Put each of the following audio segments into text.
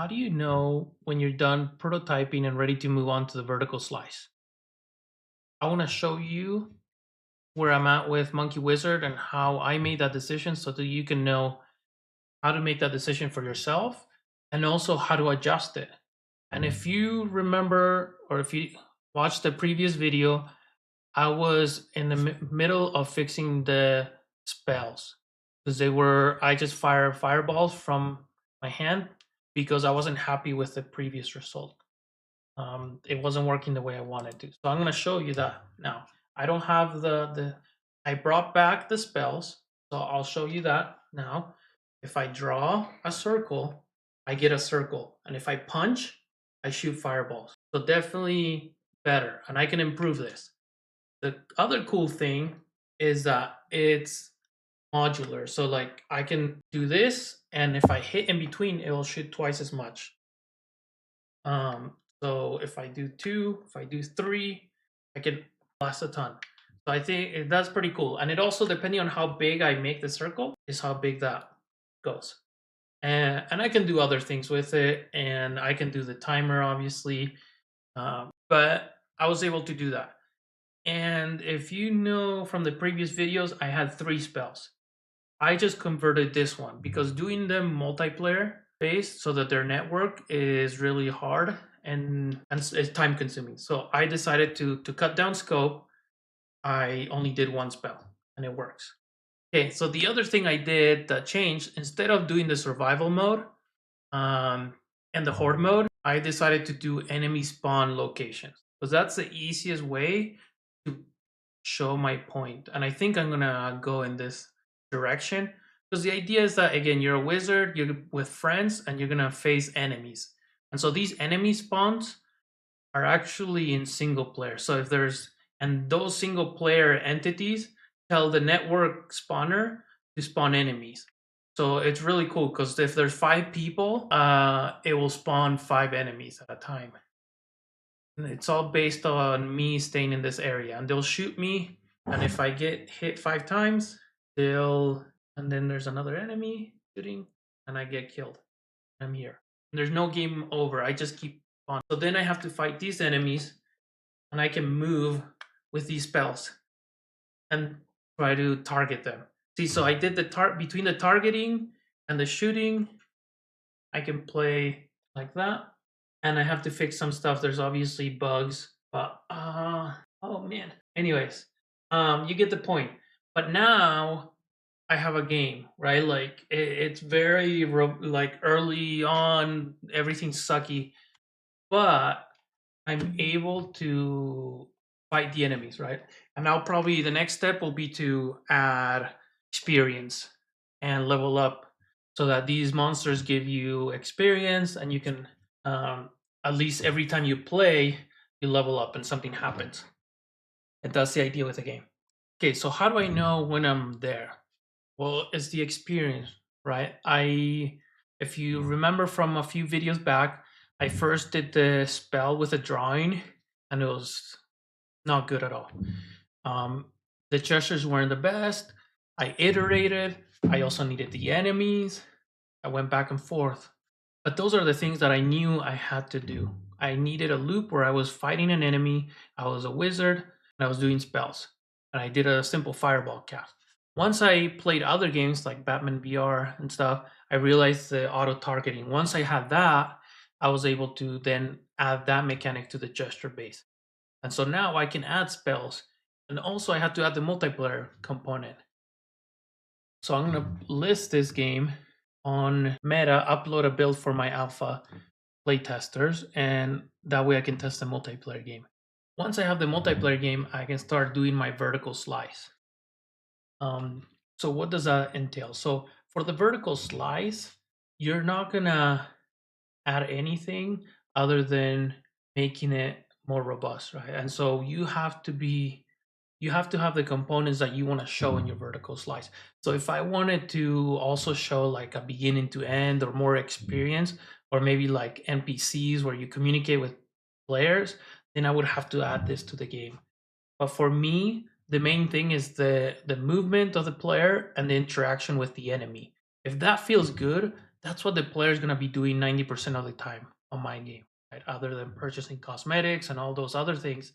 How do you know when you're done prototyping and ready to move on to the vertical slice? I want to show you where I'm at with Monkey Wizard and how I made that decision so that you can know how to make that decision for yourself and also how to adjust it. And if you remember, or if you watched the previous video, I was in the middle of fixing the spells because I just fired fireballs from my hand because I wasn't happy with the previous result. It wasn't working the way I wanted to. So I'm going to show you that now. I don't have I brought back the spells, so I'll show you that now. If I draw a circle, I get a circle, and if I punch, I shoot fireballs. So definitely better, and I can improve this. The other cool thing is that it's modular. So like I can do this, and if I hit in between, it will shoot twice as much. So if I do two, if I do three, I can blast a ton. So I think that's pretty cool. And it also, depending on how big I make the circle, is how big that goes. And I can do other things with it, and I can do the timer, obviously. But I was able to do that. And if you know from the previous videos, I had 3 spells. I just converted this one because doing them multiplayer based so that their network is really hard and it's time consuming. So I decided to cut down scope. I only did 1 spell and it works. Okay, so the other thing I did that changed, instead of doing the survival mode um, and the horde mode, I decided to do enemy spawn locations because that's the easiest way to show my point. And I think I'm gonna go in this direction because the idea is that, again, you're a wizard, you're with friends, and you're gonna face enemies. And so these enemy spawns are actually in single player. So if there's and those single player entities tell the network spawner to spawn enemies. So it's really cool because if there's 5 people, it will spawn 5 enemies at a time. And it's all based on me staying in this area, and they'll shoot me. And if I get hit 5 times, and then there's another enemy shooting, and I get killed. I'm here. And there's no game over. I just keep on. So then I have to fight these enemies, and I can move with these spells and try to target them. See, so I did between the targeting and the shooting, I can play like that. And I have to fix some stuff. There's obviously bugs, but oh man. Anyways, you get the point. But now I have a game, right? Like it's very like early on, everything's sucky, but I'm able to fight the enemies, right? And now probably the next step will be to add experience and level up so that these monsters give you experience and you can at least every time you play, you level up and something happens. And that's the idea with the game. Okay, so how do I know when I'm there? Well, it's the experience, right? If you remember from a few videos back, I first did the spell with a drawing, and it was not good at all. Um, the gestures weren't the best. I iterated. I also needed the enemies. I went back and forth. But those are the things that I knew I had to do. I needed a loop where I was fighting an enemy, I was a wizard, and I was doing spells. And I did a simple fireball cast. Once I played other games like Batman VR and stuff, I realized the auto targeting. Once I had that, I was able to then add that mechanic to the gesture base. And so now I can add spells. And also I have to add the multiplayer component. So I'm going to list this game on Meta, upload a build for my alpha playtesters, and that way I can test the multiplayer game. Once I have the multiplayer game, I can start doing my vertical slice. So what does that entail? So for the vertical slice, you're not gonna add anything other than making it more robust, right? And so you have to have the components that you want to show in your vertical slice. So if I wanted to also show like a beginning to end or more experience, or maybe like NPCs where you communicate with players, then I would have to add this to the game. But for me, the main thing is the movement of the player and the interaction with the enemy. If that feels good, that's what the player is going to be doing 90% of the time on my game, right? Other than purchasing cosmetics and all those other things,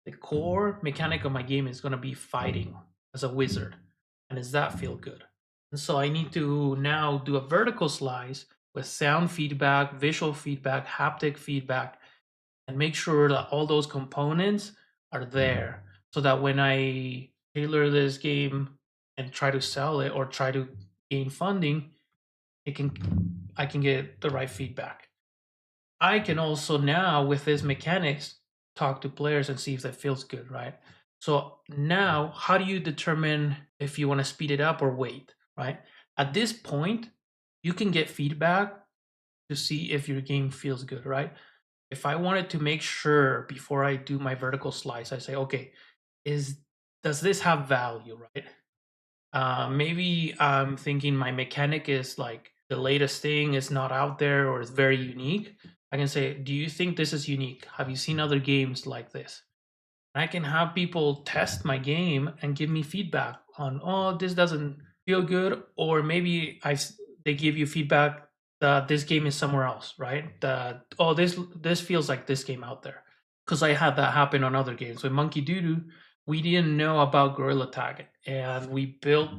the core mechanic of my game is going to be fighting as a wizard. And does that feel good? And so I need to now do a vertical slice with sound feedback, visual feedback, haptic feedback, and make sure that all those components are there so that when I tailor this game and try to sell it or try to gain funding, it can I can get the right feedback. I can also now with this mechanics talk to players and see if that feels good, right? So now how do you determine if you want to speed it up or wait, right? At this point, you can get feedback to see if your game feels good, right? If I wanted to make sure before I do my vertical slice, I say, okay, is does this have value, right? Maybe I'm thinking my mechanic is like the latest thing is not out there or is very unique. I can say, do you think this is unique? Have you seen other games like this? I can have people test my game and give me feedback on, oh, this doesn't feel good, or maybe they give you feedback that this game is somewhere else, right? That, oh, this feels like this game out there, because I had that happen on other games. With Monkey Doodoo, we didn't know about Gorilla Tag, and we built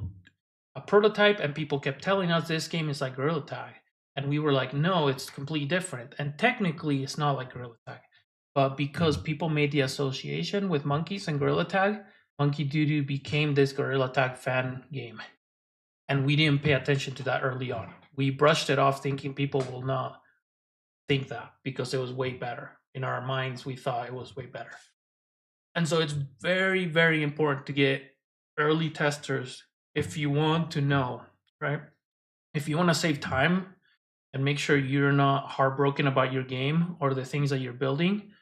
a prototype, and people kept telling us this game is like Gorilla Tag, and we were like, no, it's completely different, and technically, it's not like Gorilla Tag. But because people made the association with monkeys and Gorilla Tag, Monkey Doodoo became this Gorilla Tag fan game. And we didn't pay attention to that early on. We brushed it off thinking people will not think that because it was way better. In our minds, we thought it was way better. And so it's very, very important to get early testers if you want to know, right? If you want to save time and make sure you're not heartbroken about your game or the things that you're building,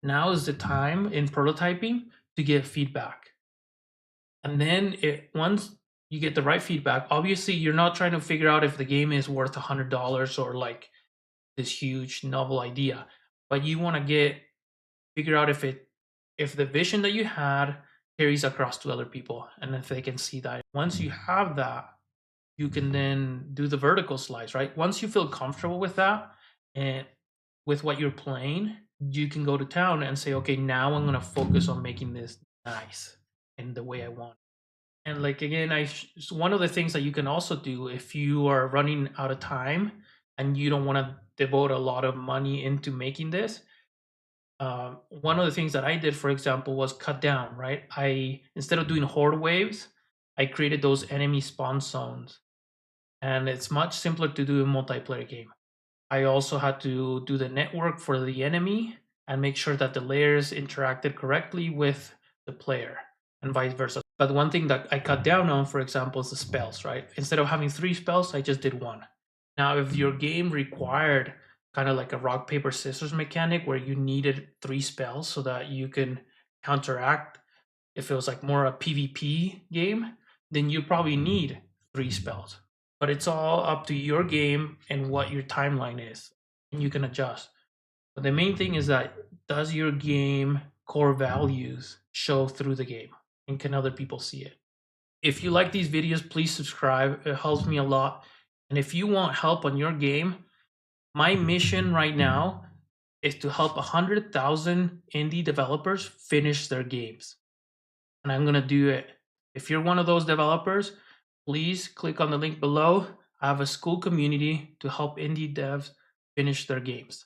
now is the time in prototyping to get feedback. And then once you get the right feedback, obviously you're not trying to figure out if the game is worth $100 or like this huge novel idea, but you want to figure out if the vision that you had carries across to other people and if they can see that. Once you have that, you can then do the vertical slice, right? Once you feel comfortable with that and with what you're playing, you can go to town and say, okay, now I'm gonna focus on making this nice in the way I want. And like again, one of the things that you can also do if you are running out of time and you don't want to devote a lot of money into making this, one of the things that I did, for example, was cut down. Right, I instead of doing horde waves, I created those enemy spawn zones, and it's much simpler to do a multiplayer game. I also had to do the network for the enemy and make sure that the layers interacted correctly with the player and vice versa. But one thing that I cut down on, for example, is the spells, right? Instead of having 3 spells, I just did 1. Now, if your game required kind of like a rock, paper, scissors mechanic where you needed 3 spells so that you can counteract if it was like more a PvP game, then you probably need 3 spells. But it's all up to your game and what your timeline is, and you can adjust. But the main thing is that does your game core values show through the game, and can other people see it? If you like these videos, please subscribe. It helps me a lot. And if you want help on your game, my mission right now is to help 100,000 indie developers finish their games. And I'm going to do it. If you're one of those developers, please click on the link below. I have a school community to help indie devs finish their games.